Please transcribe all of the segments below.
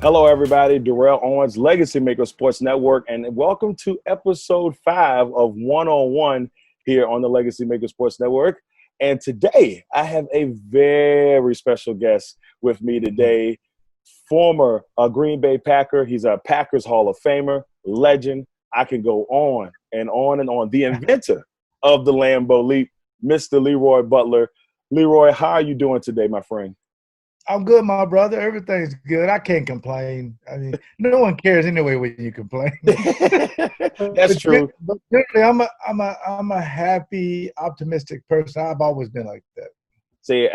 Hello, everybody. Darrell, Owens, Legacy Maker Sports Network, and welcome to episode 5 of One on One here on the Legacy Maker Sports Network. And today, I have a very special guest with me today, former Green Bay Packer. He's a Packers Hall of Famer, legend. I can go on and on and on. The inventor of the Lambeau Leap, Mr. Leroy Butler. Leroy, how are you doing today, my friend? I'm good, my brother. Everything's good. I can't complain. I mean, no one cares anyway when you complain. That's true. But generally, I'm a happy, optimistic person. I've always been like that. See,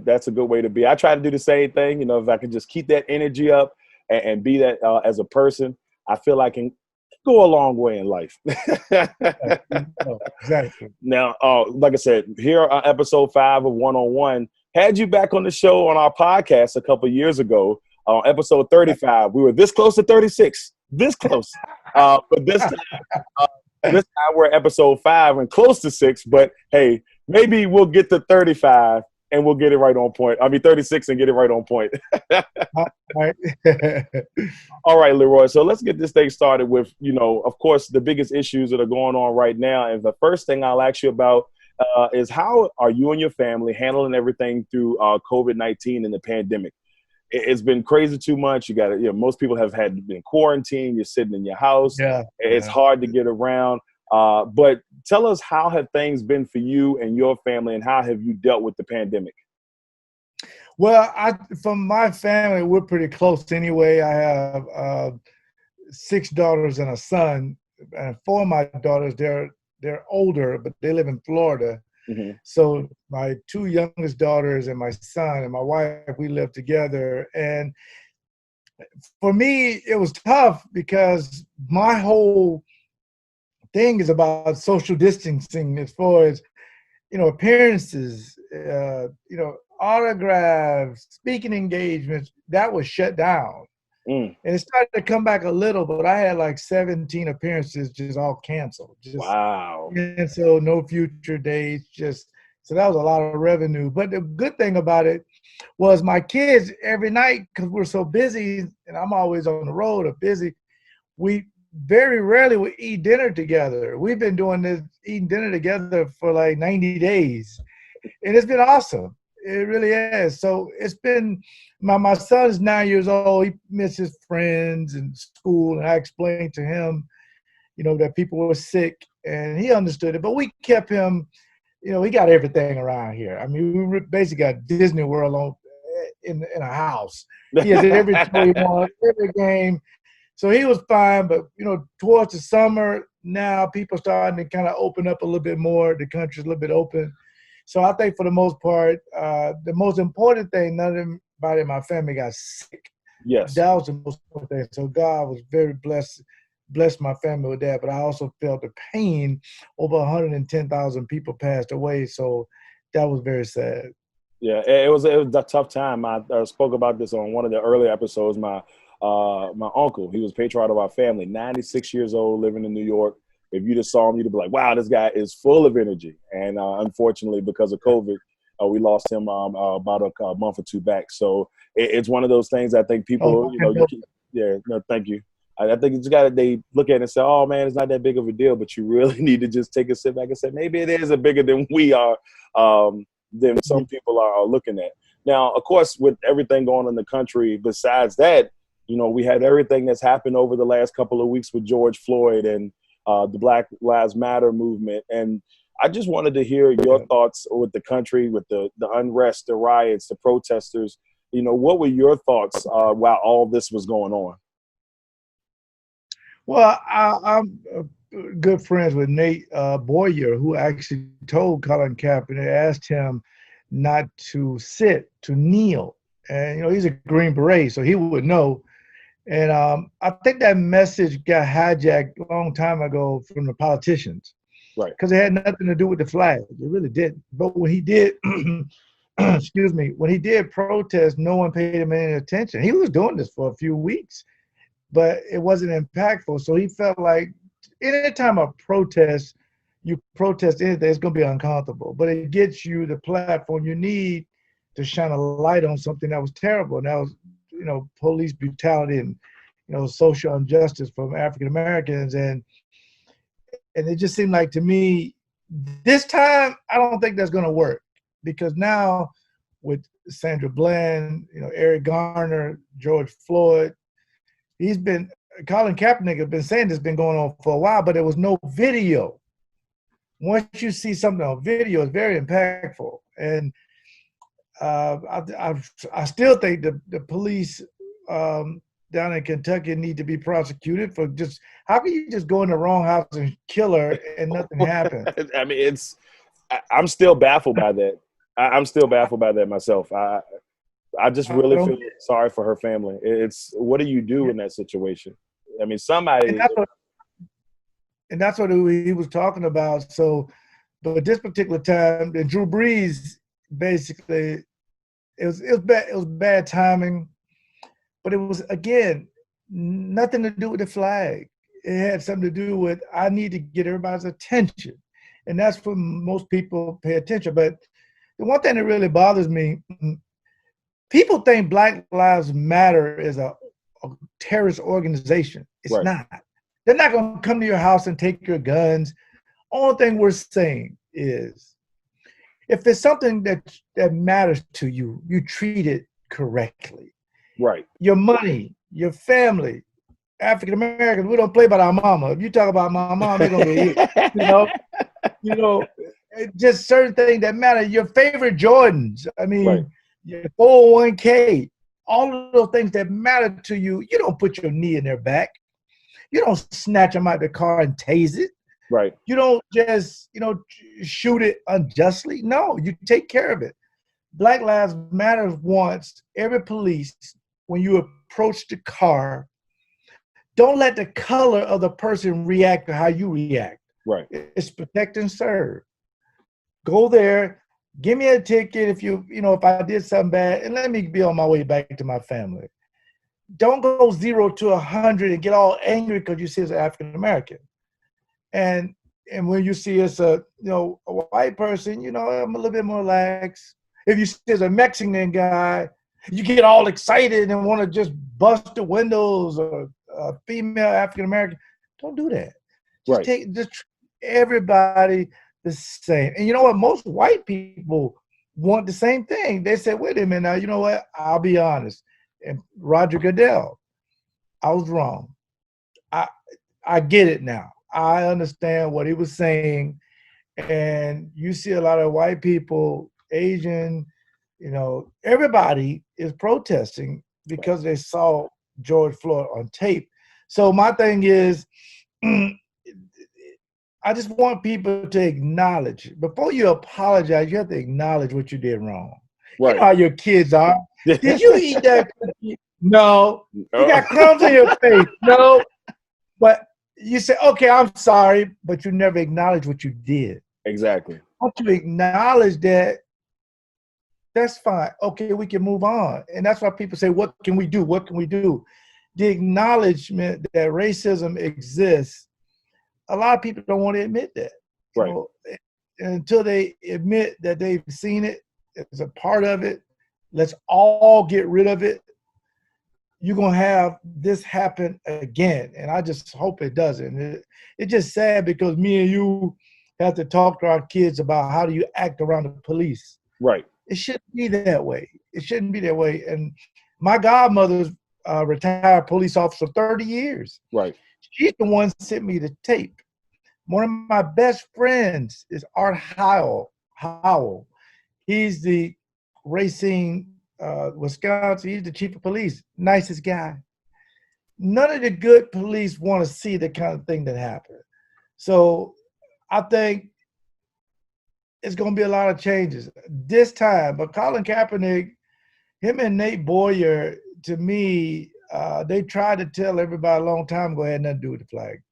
that's a good way to be. I try to do the same thing. You know, if I can just keep that energy up and be that as a person, I feel I can go a long way in life. Exactly. Now, like I said, here on episode 5 of One on One, had you back on the show on our podcast a couple of years ago, on episode 35. We were this close to 36, this close. But this time we're at episode 5 and close to 6. But hey, maybe we'll get to 35 and we'll get it right on point. 36 and get it right on point. All right, Leroy. So let's get this thing started with, of course, the biggest issues that are going on right now. And the first thing I'll ask you about is how are you and your family handling everything through COVID-19 and the pandemic? It's been crazy too much. You got to, most people have been quarantined. You're sitting in your house. Yeah, it's hard to get around. But tell us, how have things been for you and your family, and how have you dealt with the pandemic? Well, from my family, we're pretty close anyway. I have 6 daughters and a son, and 4 of my daughters, they're older, but they live in Florida. Mm-hmm. So my 2 youngest daughters and my son and my wife, we live together. And for me, it was tough because my whole thing is about social distancing as far as, appearances, autographs, speaking engagements, that was shut down. Mm. And it started to come back a little, but I had like 17 appearances just all canceled. Wow. And so no future dates, so that was a lot of revenue. But the good thing about it was my kids every night, because we're so busy and I'm always on the road or busy, we very rarely would eat dinner together. We've been doing this, eating dinner together for like 90 days. And it's been awesome. It really is. So it's been, my son is 9 years old. He misses friends and school. And I explained to him, that people were sick, and he understood it. But we kept him, he got everything around here. I mean, we basically got Disney World in a house. He has every toy he wants, every game. So he was fine. But, towards the summer, now people starting to kind of open up a little bit more. The country's a little bit open. So I think for the most part, the most important thing, none of anybody in my family got sick. Yes. That was the most important thing. So God was very blessed my family with that. But I also felt the pain. Over 110,000 people passed away. So that was very sad. Yeah, it was a tough time. I spoke about this on one of the earlier episodes. My uncle, he was patriarch of our family, 96 years old, living in New York. If you just saw him, you'd be like, wow, this guy is full of energy. And unfortunately, because of COVID, we lost him about a month or 2 back. So it's one of those things I think people, thank you. I think it's they look at it and say, oh, man, it's not that big of a deal. But you really need to just take a sit back and say, maybe it is a bigger than we are, than some people are looking at. Now, of course, with everything going on in the country, besides that, we had everything that's happened over the last couple of weeks with George Floyd and the Black Lives Matter movement. And I just wanted to hear your thoughts with the country, with the unrest, the riots, the protesters. What were your thoughts while all this was going on? Well, I'm good friends with Nate Boyer, who actually told Colin Kaepernick, asked him not to sit, to kneel. And, he's a Green Beret, so he would know. And I think that message got hijacked a long time ago from the politicians. Right. Because it had nothing to do with the flag. It really didn't. But when he did, excuse me, when he did protest, no one paid him any attention. He was doing this for a few weeks, but it wasn't impactful. So he felt like any time of protest, you protest anything, it's going to be uncomfortable. But it gets you the platform you need to shine a light on something that was terrible. And that was police brutality and, social injustice from African Americans. And it just seemed like to me, this time, I don't think that's going to work, because now with Sandra Bland, Eric Garner, George Floyd, Colin Kaepernick has been saying this has been going on for a while, but there was no video. Once you see something on video, it's very impactful. And I still think the police down in Kentucky need to be prosecuted for just, how can you just go in the wrong house and kill her and nothing happens? I mean, I'm still baffled by that. I'm still baffled by that myself. I just really feel sorry for her family. It's, what do you do in that situation? I mean, somebody. And that's what he was talking about. So, but this particular time, and Drew Brees, basically, it was bad timing, but it was, again, nothing to do with the flag. It had something to do with, I need to get everybody's attention, and that's when most people pay attention. But the one thing that really bothers me, people think Black Lives Matter is a terrorist organization. It's not. They're not going to come to your house and take your guns. Only thing we're saying is, if there's something that matters to you, you treat it correctly. Right. Your money, your family, African Americans, we don't play about our mama. If you talk about my mom, they're going to get just certain things that matter. Your favorite Jordans, your 401k, all of those things that matter to you, you don't put your knee in their back. You don't snatch them out of the car and tase it. Right. You don't just, shoot it unjustly. No, you take care of it. Black Lives Matter wants every police, when you approach the car, don't let the color of the person react to how you react. Right. It's protect and serve. Go there, give me a ticket if I did something bad, and let me be on my way back to my family. Don't go 0 to 100 and get all angry because you see as an African American. And when you see as a white person, I'm a little bit more relaxed. If you see as a Mexican guy, you get all excited and want to just bust the windows, or a female African American. Don't do that. Just treat everybody the same. And you know what? Most white people want the same thing. They said, wait a minute now, you know what? I'll be honest. And Roger Goodell, I was wrong. I get it now. I understand what he was saying. And you see a lot of white people, Asian, everybody is protesting because they saw George Floyd on tape. So my thing is, I just want people to acknowledge, before you apologize, you have to acknowledge what you did wrong. Right. You know how your kids are. Did you eat that cookie? No. You got crumbs in your face? No. But you say, okay, I'm sorry, but you never acknowledge what you did. Exactly. Once you acknowledge that, that's fine. Okay, we can move on. And that's why people say, what can we do? What can we do? The acknowledgement that racism exists, a lot of people don't want to admit that. Right. So, until they admit that they've seen it, it's a part of it, let's all get rid of it, you're going to have this happen again. And I just hope it doesn't. It's just sad because me and you have to talk to our kids about how do you act around the police. Right. It shouldn't be that way. It shouldn't be that way. And my godmother's retired police officer, 30 years. Right. She's the one that sent me the tape. One of my best friends is Art Howell. He's the Racine, Wisconsin. He's the chief of police. Nicest guy. None of the good police want to see the kind of thing that happened. So I think it's going to be a lot of changes this time. But Colin Kaepernick, him and Nate Boyer, to me, they tried to tell everybody a long time ago it had nothing to do with the flag.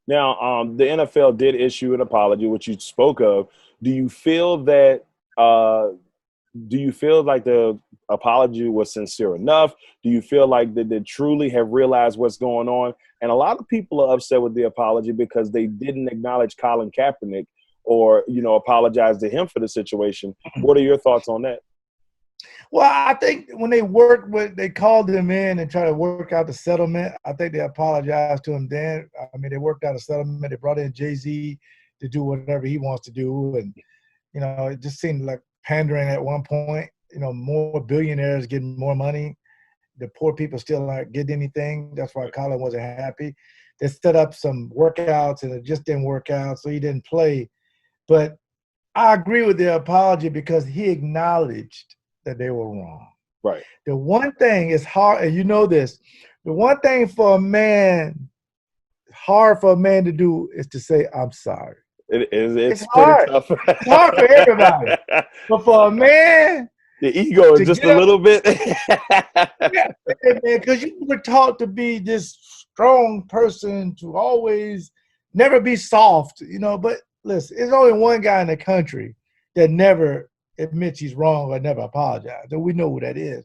Now, the NFL did issue an apology, which you spoke of. Do you feel that? Do you feel like the apology was sincere enough? Do you feel like that they truly have realized what's going on? And a lot of people are upset with the apology because they didn't acknowledge Colin Kaepernick or, apologize to him for the situation. What are your thoughts on that? Well, I think when they called him in and tried to work out the settlement. I think they apologized to him then. I mean, they worked out a settlement. They brought in Jay-Z to do whatever he wants to do. And, it just seemed like pandering at one point. More billionaires getting more money. The poor people still aren't getting anything. That's why Colin wasn't happy. They set up some workouts, and it just didn't work out, so he didn't play. But I agree with the apology because he acknowledged that they were wrong. Right. The one thing is hard, and you know this, the one thing hard for a man to do is to say, I'm sorry. It's pretty hard. tough. It's hard for everybody. But for a man, the ego is just a little bit. Yeah, because you were taught to be this strong person, to always never be soft, But listen, there's only one guy in the country that never admits he's wrong or never apologized, and we know who that is.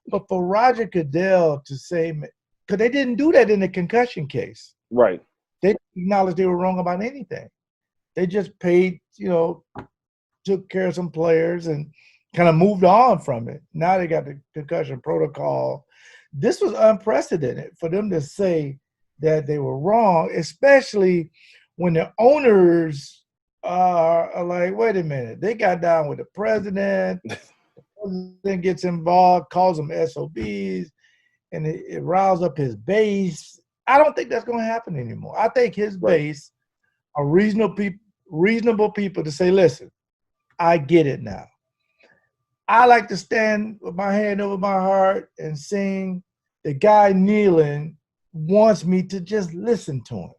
But for Roger Goodell to say, because they didn't do that in the concussion case. Right. They acknowledged they were wrong about anything. They just paid, took care of some players and kind of moved on from it. Now they got the concussion protocol. This was unprecedented for them to say that they were wrong, especially when the owners are like, wait a minute, they got down with the president. The president gets involved, calls them SOBs, and it riles up his base. I don't think that's going to happen anymore. I think his base are reasonable people to say, listen, I get it now. I like to stand with my hand over my heart and sing. The guy kneeling wants me to just listen to him.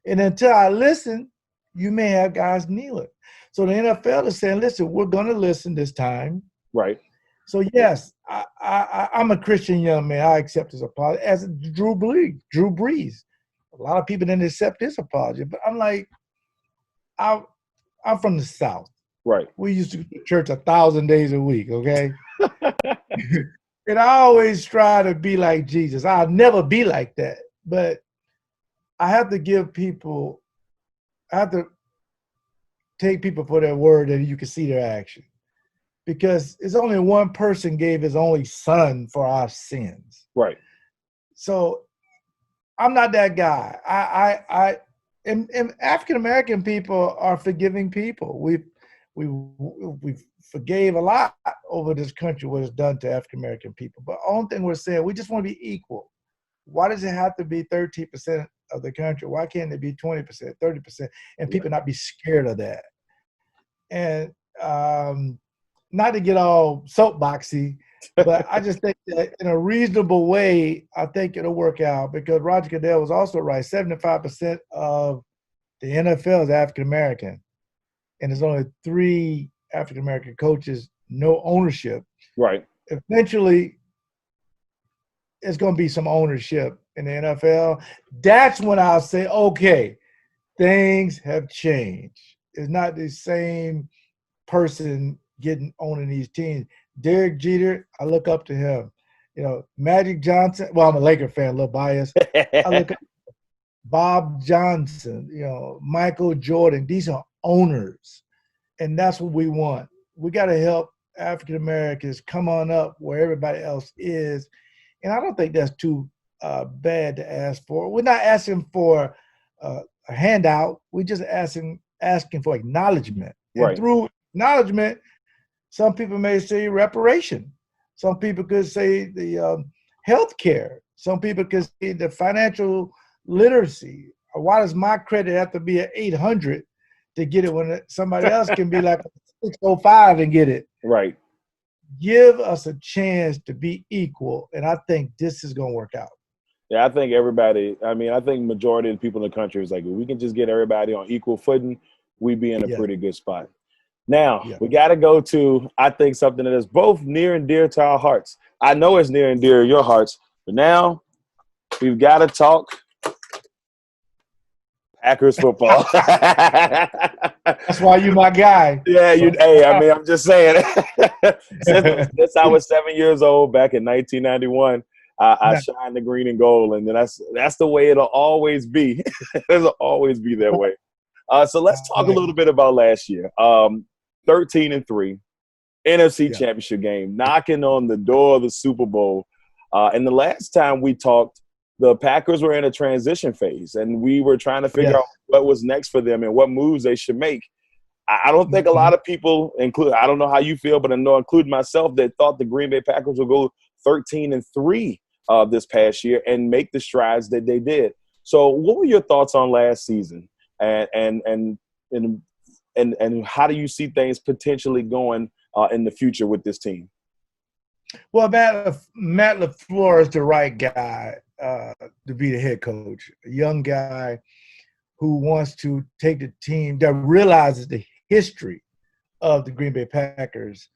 And until I listen, you may have guys kneeling. So the NFL is saying, listen, we're going to listen this time. Right. So, yes, I'm a Christian young man. I accept his apology. As Drew Brees. A lot of people didn't accept his apology. But I'm like, I'm from the South. Right. We used to go to church 1,000 days a week, okay? And I always try to be like Jesus. I'll never be like that. But I have to take people for their word and you can see their action. Because it's only one person gave his only son for our sins. Right. So I'm not that guy. And African-American people are forgiving people. We forgave a lot over this country, what it's done to African-American people. But the only thing we're saying, we just want to be equal. Why does it have to be 13% of the country? Why can't it be 20%, 30%, and people not be scared of that? And not to get all soapboxy, but I just think that in a reasonable way, I think it'll work out because Roger Goodell was also right. 75% of the NFL is African-American. And there's only 3 African-American coaches, no ownership. Right. Eventually, it's going to be some ownership in the NFL. That's when I'll say, okay, things have changed. It's not the same person owning these teams. Derek Jeter, I look up to him. Magic Johnson. Well, I'm a Laker fan, a little biased. I look up to Bob Johnson, Michael Jordan. These are owners, and that's what we want. We got to help African Americans come on up where everybody else is, and I don't think that's too bad to ask for. We're not asking for a handout. We're just asking for acknowledgement. Right. And through acknowledgement, some people may say reparation. Some people could say the health care. Some people could say the financial literacy. Why does my credit have to be at 800 to get it when somebody else can be like 605 and get it? Right. Give us a chance to be equal, and I think this is going to work out. Yeah, I think majority of the people in the country is like, if we can just get everybody on equal footing, we'd be in a pretty good spot. Now, we got to go to, I think, something that is both near and dear to our hearts. I know it's near and dear to your hearts, but now we've got to talk Packers football. That's why you my guy. Yeah, I'm just saying. since I was 7 years old back in 1991, I shined the green and gold, and that's the way it'll always be. It'll always be that way. So let's talk a little bit about last year. 13-3. NFC Yeah. Championship game, knocking on the door of the Super Bowl. And the last time we talked, the Packers were in a transition phase, and we were trying to figure Yes. out what was next for them and what moves they should make. I don't think a lot of people, I don't know how you feel, but I know, including myself, that thought the Green Bay Packers would go 13-3 this past year and make the strides that they did. So, what were your thoughts on last season, and how do you see things potentially going in the future with this team? Well, Matt LaFleur is the right guy to be the head coach. A young guy who wants to take the team, that realizes the history of the Green Bay Packers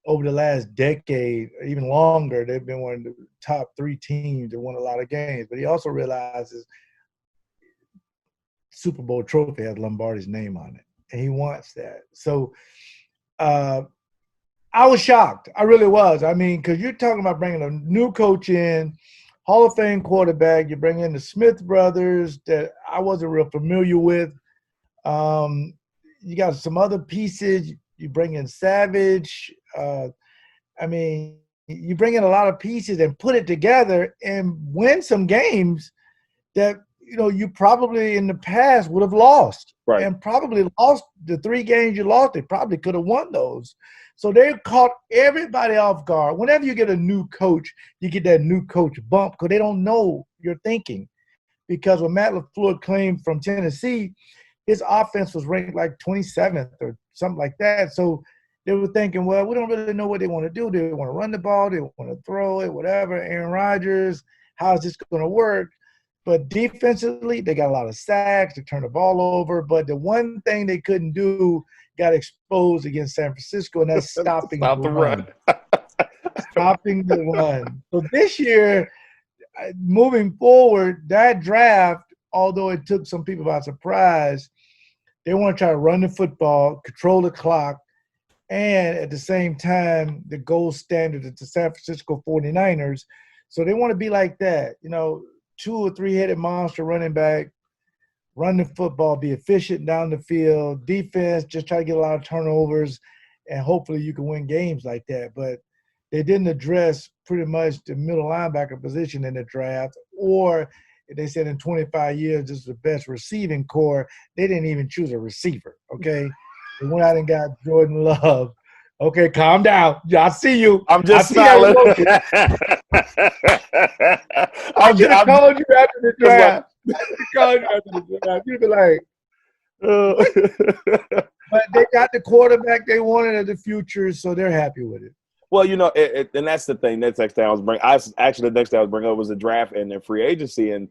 over the last decade, even longer. They've been one of the top 3 teams that won a lot of games. But he also realizes Super Bowl trophy has Lombardi's name on it, and he wants that. So I was shocked. I really was. I mean, because you're talking about bringing a new coach in, Hall of Fame quarterback. You bring in the Smith brothers that I wasn't real familiar with. You got some other pieces. You bring in Savage. I mean, you bring in a lot of pieces and put it together and win some games that, you probably in the past would have lost. Right. And probably lost the 3 games you lost. They probably could have won those. So they caught everybody off guard. Whenever you get a new coach, you get that new coach bump because they don't know your thinking. Because when Matt LaFleur came from Tennessee, his offense was ranked like 27th or something like that. So they were thinking, well, we don't really know what they want to do. They want to run the ball. They want to throw it, whatever. Aaron Rodgers, how is this going to work? But defensively, they got a lot of sacks. They turned the ball over. But the one thing they couldn't do got exposed against San Francisco, and that's stopping the run. Stopping the run. So this year, moving forward, that draft, although it took some people by surprise, they want to try to run the football, control the clock, and at the same time, the gold standard is the San Francisco 49ers. So they want to be like that, 2 or 3-headed monster running back, run the football, be efficient down the field, defense, just try to get a lot of turnovers, and hopefully you can win games like that. But they didn't address pretty much the middle linebacker position in the draft, or they said in 25 years this is the best receiving core. They didn't even choose a receiver, okay? They went out and got Jordan Love. Okay, calm down. I see you. I'm just smiling. I should have called you after the draft. You'd be like, but they got the quarterback they wanted in the future, so they're happy with it. Well, and that's the thing. That's next thing I was bringing. The next thing I was bringing up was the draft and the free agency, and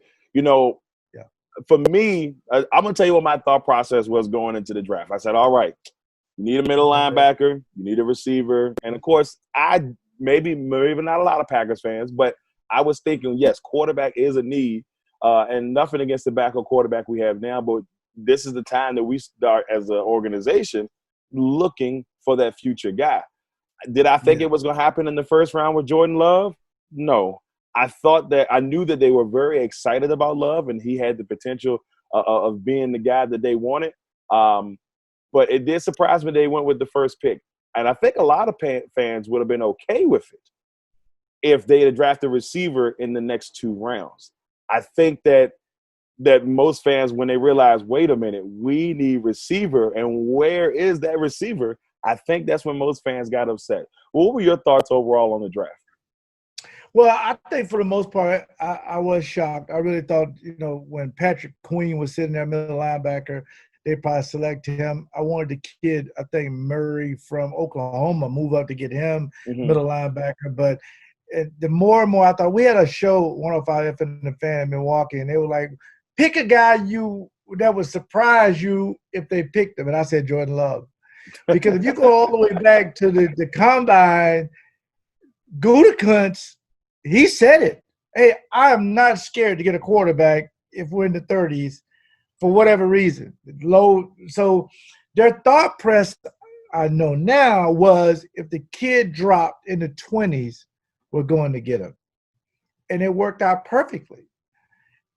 for me, I'm gonna tell you what my thought process was going into the draft. I said, all right, you need a middle linebacker, you need a receiver, and of course, maybe not a lot of Packers fans, but I was thinking, yes, quarterback is a need, and nothing against the backup quarterback we have now, but this is the time that we start as an organization looking for that future guy. Did I think it was going to happen in the first round with Jordan Love? No. I knew that they were very excited about Love, and he had the potential of being the guy that they wanted. But it did surprise me they went with the first pick. And I think a lot of fans would have been okay with it if they had drafted a receiver in the next 2 rounds. I think that most fans, when they realize, wait a minute, we need receiver, and where is that receiver? I think that's when most fans got upset. What were your thoughts overall on the draft? Well, I think for the most part, I was shocked. I really thought, when Patrick Queen was sitting there, middle linebacker, they probably select him. I wanted the kid, I think Murray from Oklahoma, move up to get him, middle linebacker. But the more and more I thought, we had a show, 105 FM The Fan in Milwaukee, and they were like, pick a guy that would surprise you if they picked him. And I said Jordan Love. Because if you go all the way back to the combine, Gutekunst, he said it. Hey, I am not scared to get a quarterback if we're in the 30s for whatever reason. So their thought press, I know now, was if the kid dropped in the 20s, we're going to get him. And it worked out perfectly.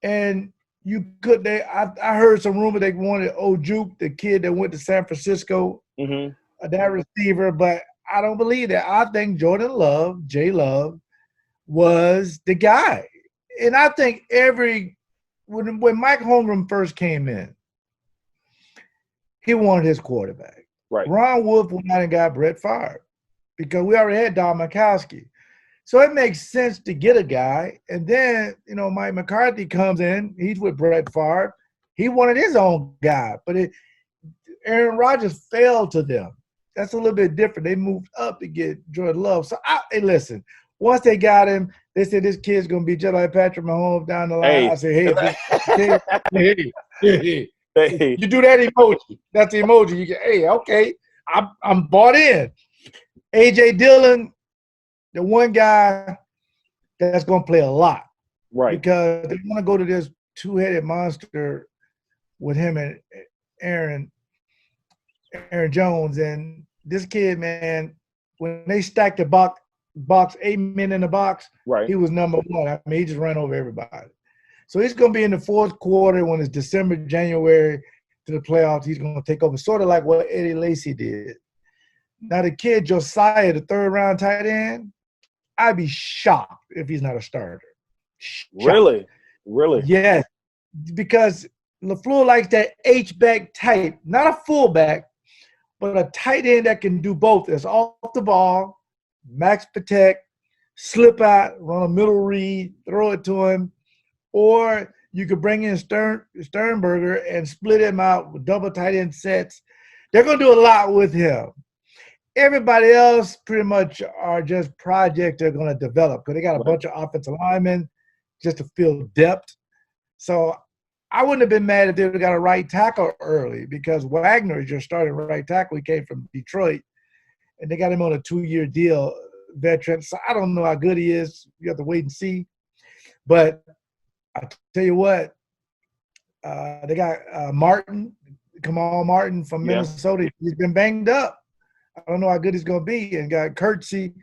And I heard some rumor they wanted Ojuke, the kid that went to San Francisco, that receiver, but I don't believe that. I think Jordan Love, J Love, was the guy. And I think when Mike Holmgren first came in, he wanted his quarterback. Right. Ron Wolf went out and got Brett Favre because we already had Don Majkowski. So it makes sense to get a guy. And then, Mike McCarthy comes in. He's with Brett Favre. He wanted his own guy. But Aaron Rodgers failed to them. That's a little bit different. They moved up to get Jordan Love. So, hey, listen, once they got him, they said this kid's going to be just like Patrick Mahomes down the line. Hey. I said, hey. You do that emoji. That's the emoji. You get, hey, okay, I'm bought in. A.J. Dillon, the one guy that's going to play a lot. Right. Because they want to go to this two-headed monster with him and Aaron Jones. And this kid, man, when they stacked the box 8 men in the box, right, he was number one. I mean, he just ran over everybody. So he's going to be in the fourth quarter when it's December, January to the playoffs. He's going to take over, sort of like what Eddie Lacy did. Now, the kid, Josiah, the third-round tight end, I'd be shocked if he's not a starter. Shocked. Really? Yes, because LaFleur likes that H-back type, not a fullback, but a tight end that can do both. That's off the ball, max protect, slip out, run a middle read, throw it to him. Or you could bring in Sternberger and split him out with double tight end sets. They're going to do a lot with him. Everybody else pretty much are just projects they're going to develop because they got a bunch of offensive linemen just to fill depth. So I wouldn't have been mad if they would have got a right tackle early because Wagner is your starting right tackle. He came from Detroit, and they got him on a 2-year deal, veteran. So I don't know how good he is. You have to wait and see. But I tell you what, they got Kamal Martin from Minnesota. He's been banged up. I don't know how good he's going to be. And got Kurtzy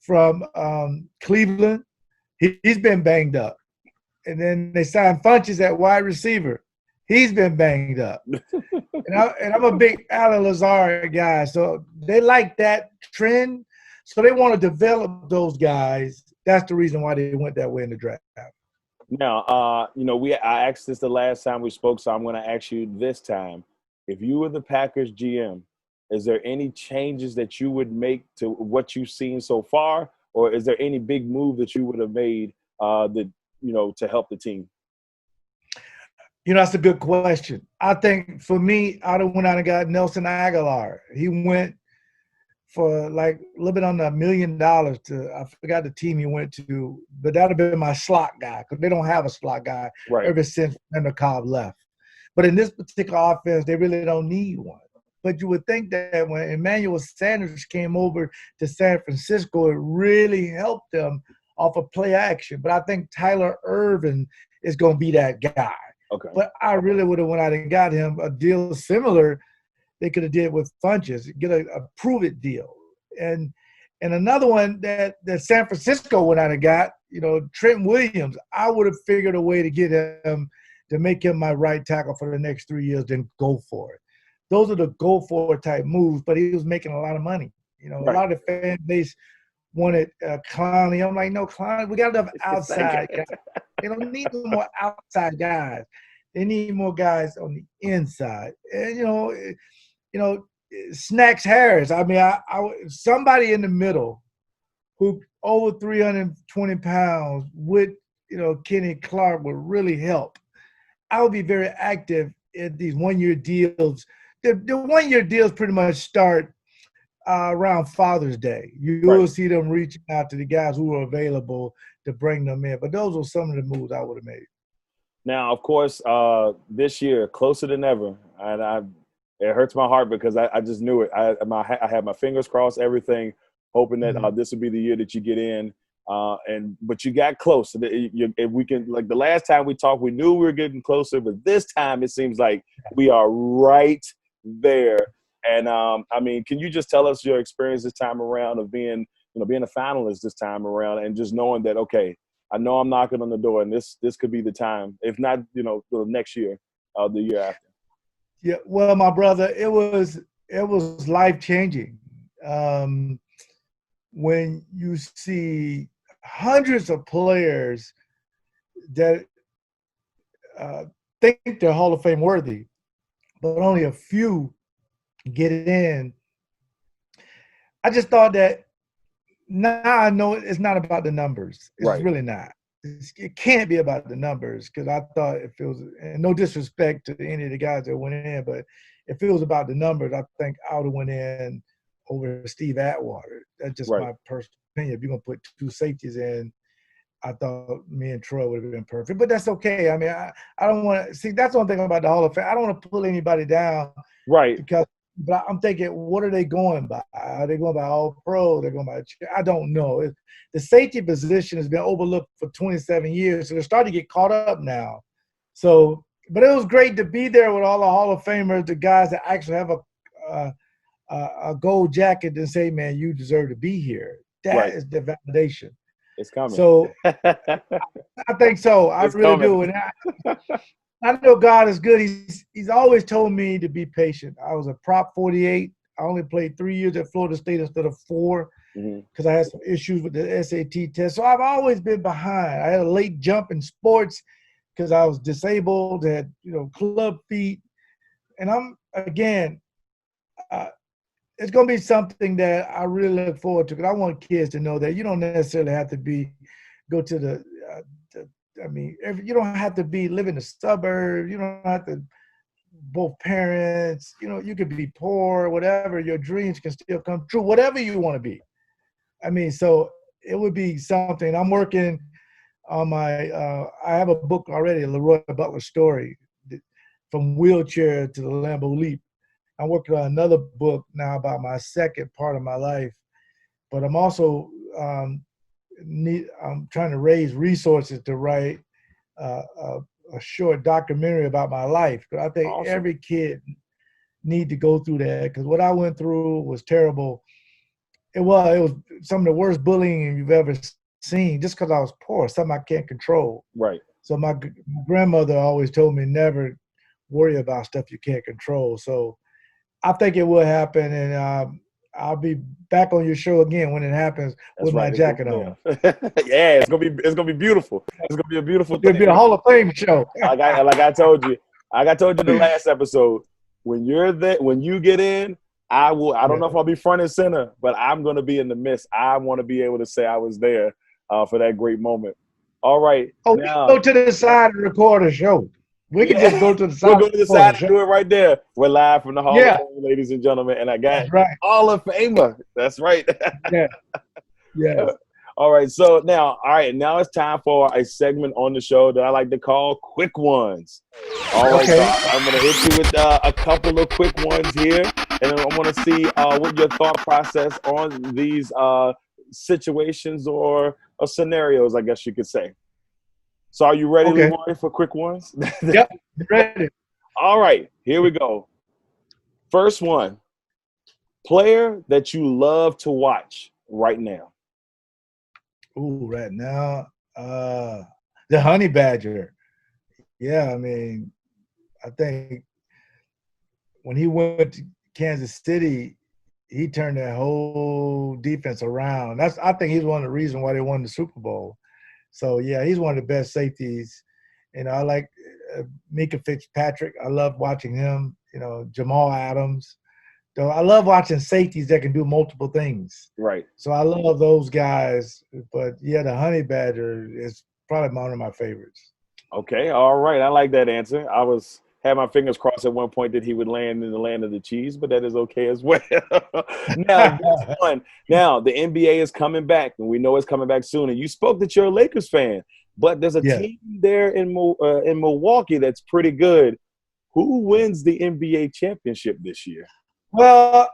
from Cleveland. He's been banged up. And then they signed Funches at wide receiver. He's been banged up. and I'm a big Alan Lazard guy. So they like that trend. So they want to develop those guys. That's the reason why they went that way in the draft. Now, I asked this the last time we spoke, so I'm going to ask you this time. If you were the Packers GM, is there any changes that you would make to what you've seen so far, or is there any big move that you would have made to help the team? That's a good question. I think for me, I'd have went out and got Nelson Aguilar. He went for like a little bit under $1 million I forgot the team he went to, but that would have been my slot guy because they don't have a slot guy ever since Randall Cobb left. But in this particular offense, they really don't need one. But you would think that when Emmanuel Sanders came over to San Francisco, it really helped them off of play action. But I think Tyler Irvin is going to be that guy. Okay. But I really would have went out and got him a deal similar they could have did with Funches, get a prove-it deal. And another one that San Francisco went out and got, Trent Williams, I would have figured a way to get him to make him my right tackle for the next 3 years, then go for it. Those are the go-for-it type moves, but he was making a lot of money. A lot of the fan base wanted Clowney. I'm like, no, Clowney, we got enough outside guys. They don't need no more outside guys. They need more guys on the inside. And, Snacks Harris. I mean, I somebody in the middle who over 320 pounds with, Kenny Clark would really help. I would be very active in these one-year deals. The one-year deals pretty much start around Father's Day. You will see them reaching out to the guys who are available to bring them in. But those are some of the moves I would have made. Now, of course, this year, closer than ever, and it hurts my heart because I just knew it. I had my fingers crossed, everything, hoping that this would be the year that you get in. But you got close. If we can, like the last time we talked, we knew we were getting closer, but this time it seems like we are right there. And can you just tell us your experience this time around of being a finalist this time around, and just knowing that, okay, I know I'm knocking on the door, and this could be the time, if not, the next year, the year after. Yeah, well, my brother, it was life changing. when you see hundreds of players that think they're Hall of Fame worthy, but only a few get in. I just thought that now I know it's not about the numbers. It's Right. really not. It can't be about the numbers, because I thought if it was, and no disrespect to any of the guys that went in, but if it was about the numbers, I think I would have went in over Steve Atwater. That's just Right. my personal opinion. If you're going to put two safeties in, I thought me and Troy would have been perfect. But that's okay. I mean, I don't want to – see, that's one thing about the Hall of Fame. I don't want to pull anybody down Right. because – but I'm thinking, what are they going by? Are they going by all pro? They're going by – I don't know. The safety position has been overlooked for 27 years, so they're starting to get caught up now. So, but it was great to be there with all the Hall of Famers, the guys that actually have a gold jacket and say, man, you deserve to be here. That is the validation. It's coming. So I think so. I really do. And I know God is good. He's always told me to be patient. I was a Prop 48. I only played 3 years at Florida State instead of 4 because I had some issues with the SAT test. So I've always been behind. I had a late jump in sports because I was disabled, had club feet. And I'm, again, it's going to be something that I really look forward to, because I want kids to know that you don't necessarily have to go to the you don't have to live in the suburbs. You don't have to both parents. You could be poor, whatever. Your dreams can still come true, whatever you want to be. I mean, so it would be something. I'm working on my I have a book already, a Leroy Butler story, from wheelchair to the Lambeau Leap. I'm working on another book now about my second part of my life, but I'm also I'm trying to raise resources to write a short documentary about my life. Because I think every kid need to go through that, because what I went through was terrible. It was some of the worst bullying you've ever seen, just because I was poor, something I can't control. Right. So my grandmother always told me never worry about stuff you can't control. So I think it will happen, and I'll be back on your show again when it happens. That's with my jacket on. Yeah, it's gonna be beautiful. It's gonna be a beautiful thing. It'll be a Hall of Fame show. like I told you in the last episode, when you're there, when you get in, I don't know if I'll be front and center, but I'm gonna be in the midst. I want to be able to say I was there for that great moment. All right. Oh, now, go to the side and record a show. We can just go to the side. We'll go to the side and do it right there. We're live from the Hall of Fame, ladies and gentlemen. And I got Hall of Famer. That's right. Yeah. All right. So now it's time for a segment on the show that I like to call Quick Ones. All right. So I'm going to hit you with a couple of quick ones here. And I want to see what your thought process on these situations or scenarios, I guess you could say. So are you ready, Leroy, for quick ones? Yep, ready. All right, here we go. First one, player that you love to watch right now. Ooh, right now, the Honey Badger. Yeah, I mean, I think when he went to Kansas City, he turned that whole defense around. I think he's one of the reasons why they won the Super Bowl. So, yeah, he's one of the best safeties. I like Mika Fitzpatrick. I love watching him. Jamal Adams. So I love watching safeties that can do multiple things. Right. So I love those guys. But, yeah, the Honey Badger is probably one of my favorites. Okay, all right. I like that answer. Had my fingers crossed at one point that he would land in the land of the cheese, but that is okay as well. Now, this one. Now, the NBA is coming back, and we know it's coming back soon. And you spoke that you're a Lakers fan, but there's a team there in Milwaukee that's pretty good. Who wins the NBA championship this year? Well,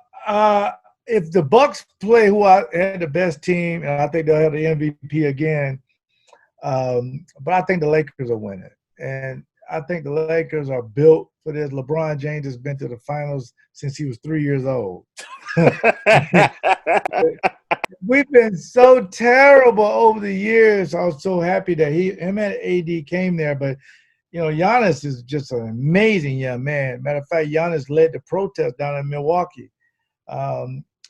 if the Bucks play who I had the best team, and I think they'll have the MVP again, but I think the Lakers will win it. And I think the Lakers are built for this. LeBron James has been to the finals since he was 3 years old. We've been so terrible over the years. I was so happy that him and AD came there. But, Giannis is just an amazing young man. Matter of fact, Giannis led the protest down in Milwaukee.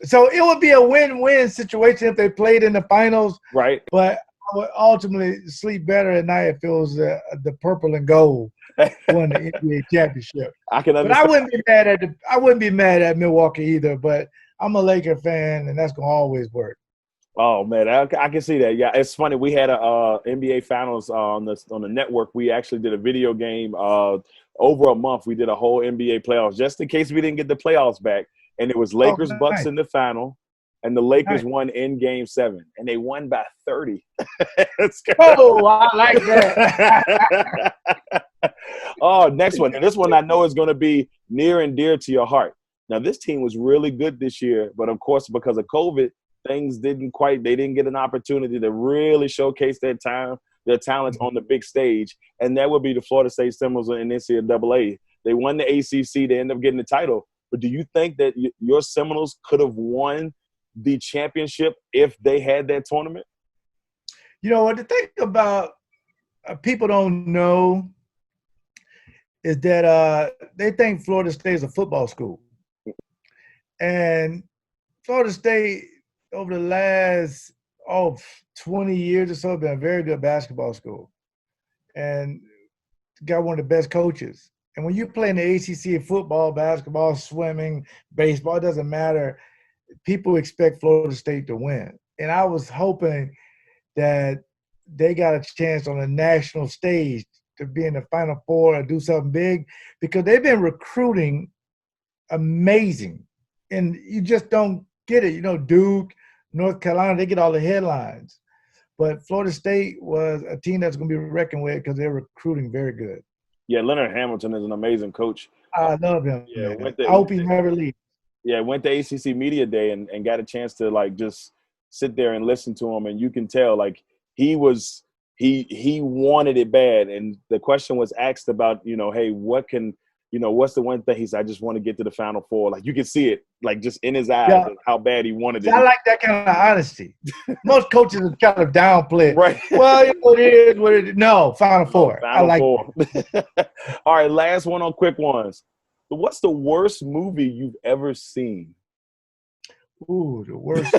So it would be a win-win situation if they played in the finals, Right. but I would ultimately sleep better at night if it was the purple and gold won the NBA championship. I can But I understand. wouldn't be mad at Milwaukee either. But I'm a Laker fan, and that's gonna always work. Oh man, I can see that. Yeah, it's funny. We had a NBA Finals on the network. We actually did a video game over a month. We did a whole NBA playoffs just in case we didn't get the playoffs back. And it was Oh, Lakers Bucks nice, in the final, and the Lakers nice. won in Game 7, and they won by 30. Oh, I like that. Oh, next one. And this one I know is going to be near and dear to your heart. Now, this team was really good this year, but of course, because of COVID, things they didn't get an opportunity to really showcase their talents on the big stage. And that would be the Florida State Seminoles in NCAA. They won the ACC. They ended up getting the title. But do you think that your Seminoles could have won the championship if they had that tournament? You know what? The thing about people don't know is that they think Florida State is a football school. And Florida State, over the last 20 years or so, been a very good basketball school. And got one of the best coaches. And when you play in the ACC, football, basketball, swimming, baseball, it doesn't matter. People expect Florida State to win. And I was hoping that they got a chance on a national stage to be in the Final Four or do something big, because they've been recruiting amazing. And you just don't get it. You know, Duke, North Carolina, they get all the headlines. But Florida State was a team that's going to be reckoned with because they're recruiting very good. Yeah, Leonard Hamilton is an amazing coach. I love him, Yeah, man. I hope he never leaves. Yeah, went to ACC Media Day and got a chance to like just sit there and listen to him, and you can tell like he wanted it bad. And the question was asked about, hey, what's the one thing? He said, I just want to get to the Final Four. Like you can see it, like just in his eyes, Yeah. how bad he wanted See, it. I like that kind of honesty. Most coaches are kind of downplay. Right. Well, it is what it is. No, Final Four. I like Four. All right, last one on quick ones. What's the worst movie you've ever seen? Ooh, the worst.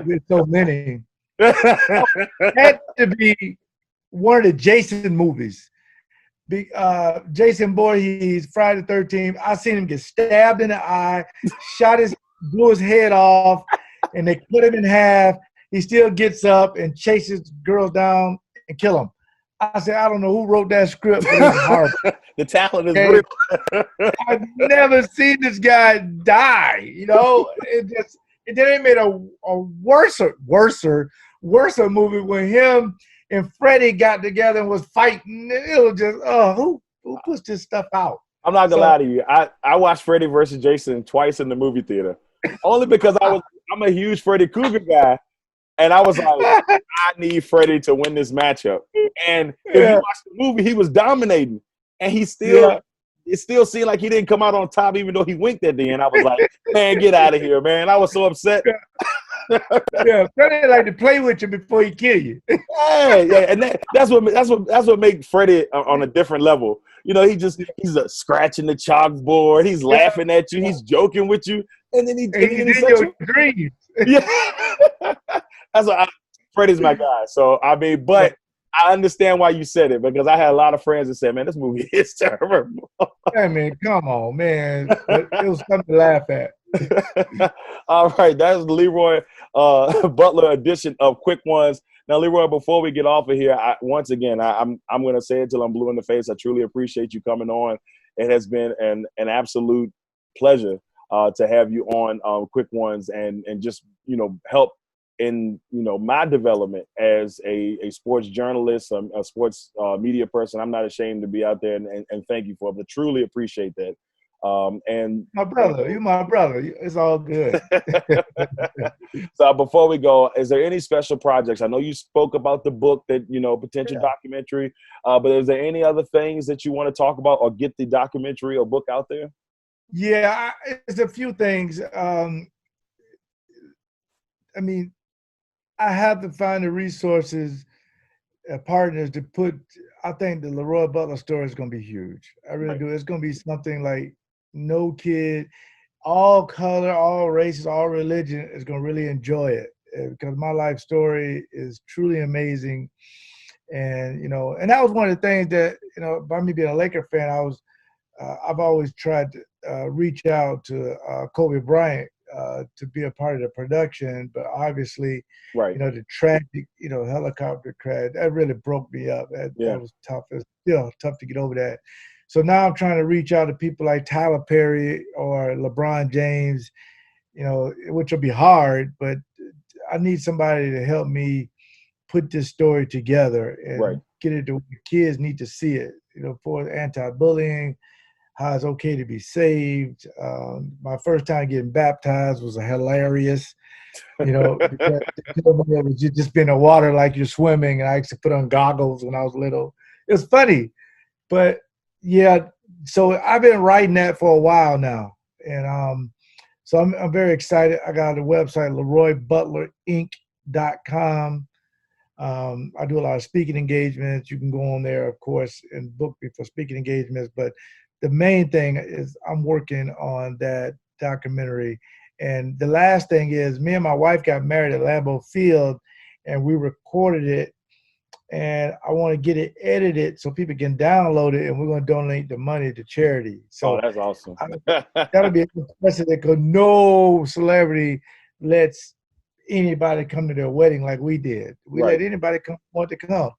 There's so many. It had to be one of the Jason movies. Jason Voorhees, Friday the 13th. I seen him get stabbed in the eye, blew his head off, and they cut him in half. He still gets up and chases girls down and kill them. I said, I don't know who wrote that script, but it's horrible. The talent is real. I've never seen this guy die. And then they made a worser movie when him and Freddie got together and was fighting. It was just, who puts this stuff out? I'm not gonna lie to you. I watched Freddie versus Jason twice in the movie theater, only because I'm a huge Freddy Krueger guy, and I was like, I need Freddie to win this matchup. And if you watch the movie, he was dominating, and it still seemed like he didn't come out on top, even though he winked at the end. I was like, man, get out of here, man. I was so upset. Yeah, Freddie like to play with you before he kill you. Yeah, and that's what makes Freddie on a different level. He's scratching the chalkboard, he's laughing at you, he's joking with you, and then he's in your dreams. Yeah, that's what Freddie's my guy. So but I understand why you said it, because I had a lot of friends that said, "Man, this movie is terrible." Hey, man, come on, man. It was something to laugh at. All right, that's the Leroy Butler edition of Quick Ones. Now, Leroy, before we get off of here, once again, I'm going to say it till I'm blue in the face. I truly appreciate you coming on. It has been an absolute pleasure to have you on Quick Ones and just help in my development as a sports journalist, a sports media person. I'm not ashamed to be out there, and thank you for it. I truly appreciate that. And my brother, you're my brother. It's all good. So before we go, is there any special projects? I know you spoke about the book that, potential documentary, but is there any other things that you want to talk about or get the documentary or book out there? Yeah, it's a few things. I have to find the resources, partners to put. I think the Leroy Butler story is going to be huge. I really do. It's going to be something like no kid all color, all races, all religion is going to really enjoy it because my life story is truly amazing. And, and that was one of the things that, by me being a Laker fan, I've always tried to reach out to Kobe Bryant to be a part of the production, but obviously, Right. the tragic, helicopter crash that really broke me up. That Yeah. was tough. It's still tough to get over that. So now I'm trying to reach out to people like Tyler Perry or LeBron James, which will be hard, but I need somebody to help me put this story together Right. and get it to where kids need to see it, for anti-bullying, how it's okay to be saved. My first time getting baptized was hilarious, because they told me it was just be in the water like you're swimming, and I used to put on goggles when I was little. It was funny, but yeah. So I've been writing that for a while now, and so I'm very excited. I got a website, LeroyButlerInc.com. I do a lot of speaking engagements. You can go on there, of course, and book me for speaking engagements. But the main thing is I'm working on that documentary. And the last thing is me and my wife got married at Lambeau Field, and we recorded it. And I want to get it edited so people can download it, and we're going to donate the money to charity. Oh, So that's awesome. I, that'll be a precedent because no celebrity lets anybody come to their wedding like we did. We Right. let anybody come want to come,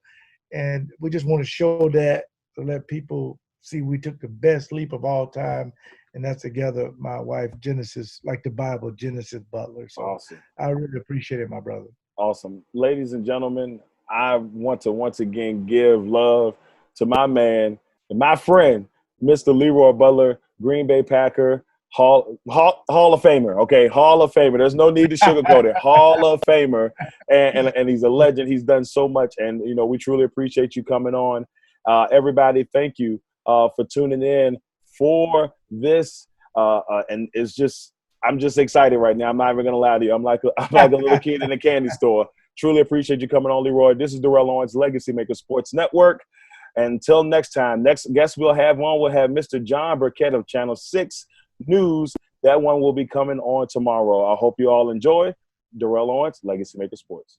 and we just want to show that to let people see we took the best leap of all time, and that's together. My wife, Genesis, like the Bible, Genesis Butler. So Awesome. I really appreciate it, my brother. Awesome. Ladies and gentlemen, I want to once again give love to my man and my friend, Mr. Leroy Butler, Green Bay Packer, Hall of Famer. Okay, Hall of Famer. There's no need to sugarcoat it. Hall of Famer. And he's a legend. He's done so much. And, we truly appreciate you coming on. Everybody, thank you for tuning in for this. And it's just, I'm just excited right now. I'm not even gonna lie to you. I'm like a little kid in a candy store. Truly appreciate you coming on, Leroy. This is Darrell Owens, Legacy Maker Sports Network. Until next time, next guest we'll have Mr. John Burkett of Channel 6 News. That one will be coming on tomorrow. I hope you all enjoy. Darrell Owens, Legacy Maker Sports.